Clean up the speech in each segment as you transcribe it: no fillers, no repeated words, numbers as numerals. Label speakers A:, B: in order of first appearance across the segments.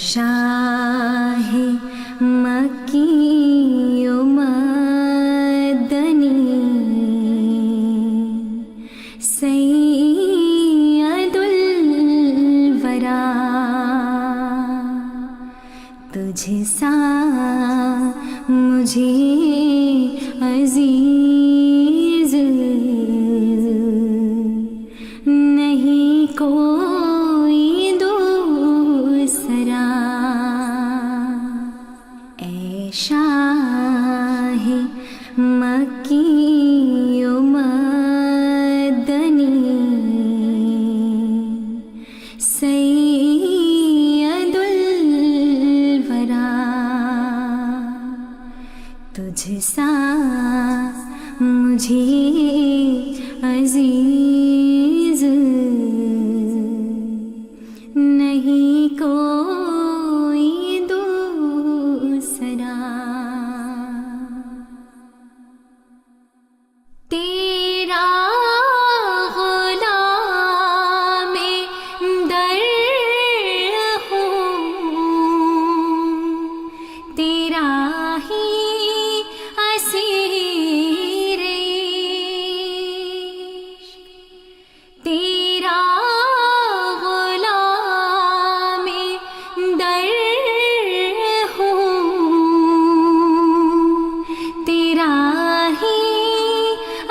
A: شاہ مکی و مدنی سید الورا تجھ سا مجھے عزیز نہیں کوئی دوسرا، اے شاہ مکی و مدنی سید الورا تجھ سا مجھے عزیز نہیں کوئی دوسرا، تیرا غلام در ہوں، تیرا ہی اسیر عشق، تیرا غلام در ہوں، تیرا ہی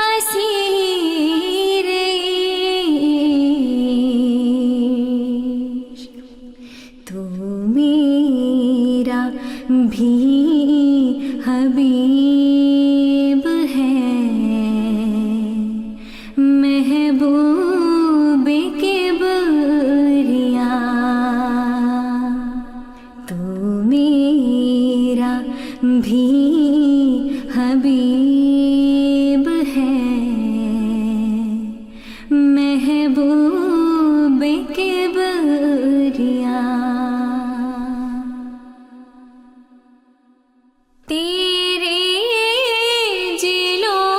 A: اسیر عشق، تو میرا بھی حبیب ہے، محبوب کبریا، تو میرا بھی حبیب ہے، محبوب کبریا، تیرے جلوں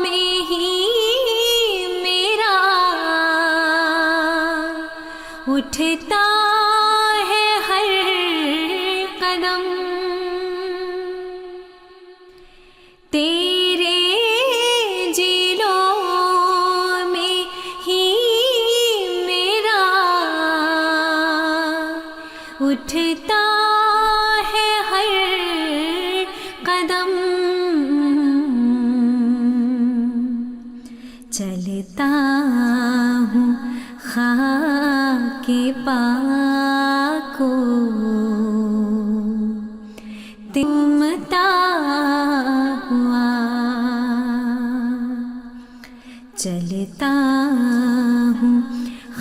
A: میں ہی میرا اٹھتا ہے ہر قدم، تیرے جلوں میں ہی میرا اٹھتا ہے ہر قدم، چلتا ہوں خاک پاک کو چومتا ہوا، چلتا ہوں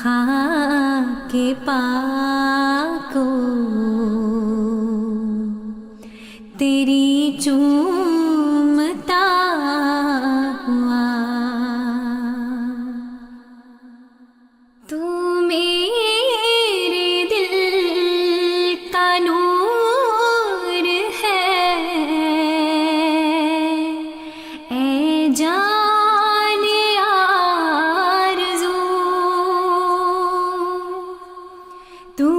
A: خاک پاک کو تیری چومتا ہوا، تو میرے دل کا نور ہے، اے جان آرزو، تو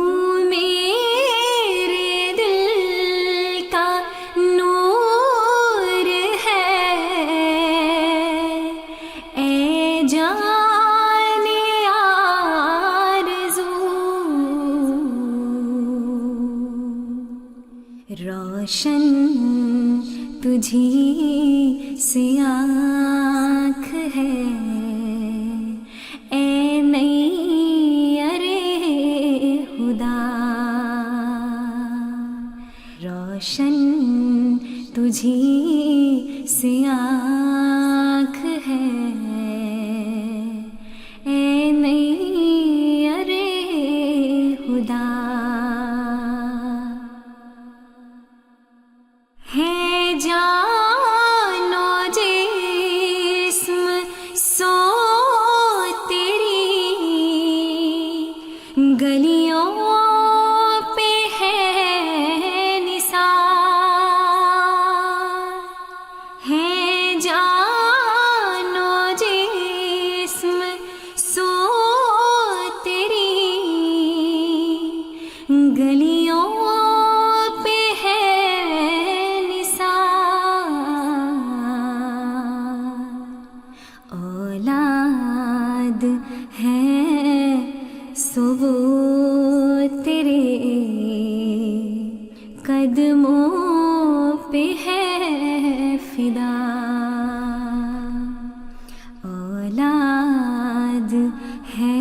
A: میرے دل کا نور ہے، اے جان آرزو، روشن تجھی سے آنکھ ہے، اے نئی ارے خدا، روشن تجھی سے آنکھ ہے، اے نئی ارے خدا، ہے جان و جسم سو تیری گلیوں پہ ہے نثار، ہے جان و جسم سو تیری گلیوں پہ ہے نثار، اولاد ہے سو وہ تیرے قدموں پہ ہے فدا، اولاد ہے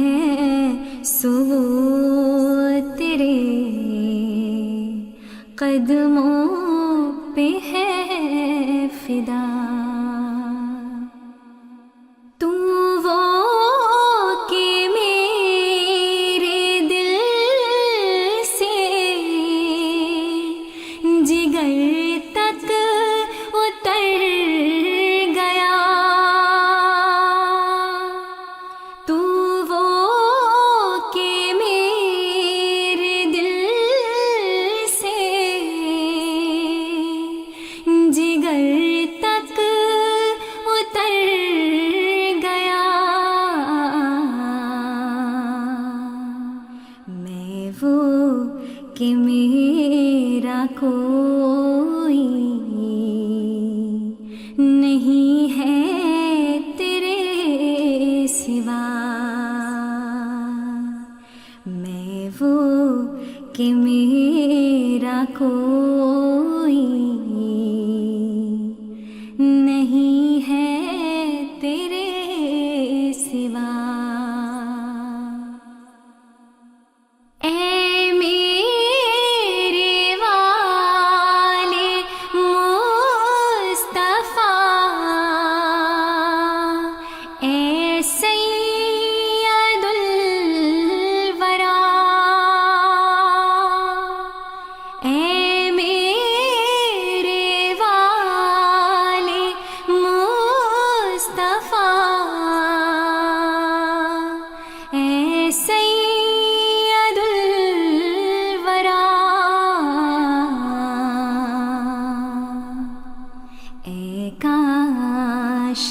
A: سو وہ تیرے قدموں پہ ہے فدا۔ تو وہ کہ میرے دل سے جگر تک اتر گیا، تو وہ کہ میرے دل سے جگر تک اتر گیا، میں وہ کہ میرا کوئی نہیں ہے تیرے سوا، میں وہ کہ میرا کوئی نہیں ہے تیرے سوا۔ اے میرے والے مصطفیٰ، اے سید الورا، اے میرے والے مصطفیٰ، اے سید الورا، اے کاش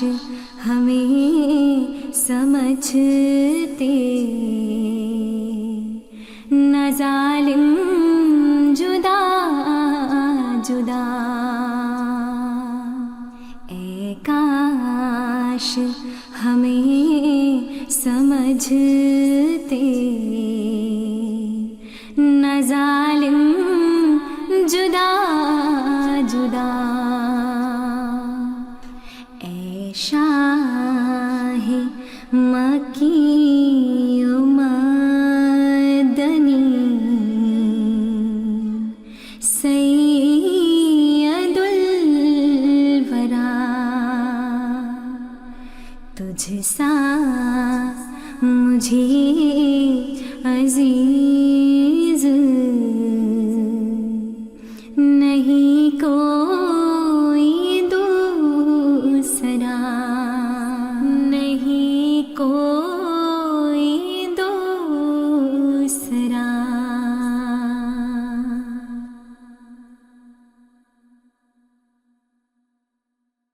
A: ہمیں سمجھتے نہ ظالم جدا جدا، اے کاش ہمیں سمجھتے نہ ظالم جدا جدا، اے شاہ مکی و مدنی سید الورا، تجھ سا مجھے عزیز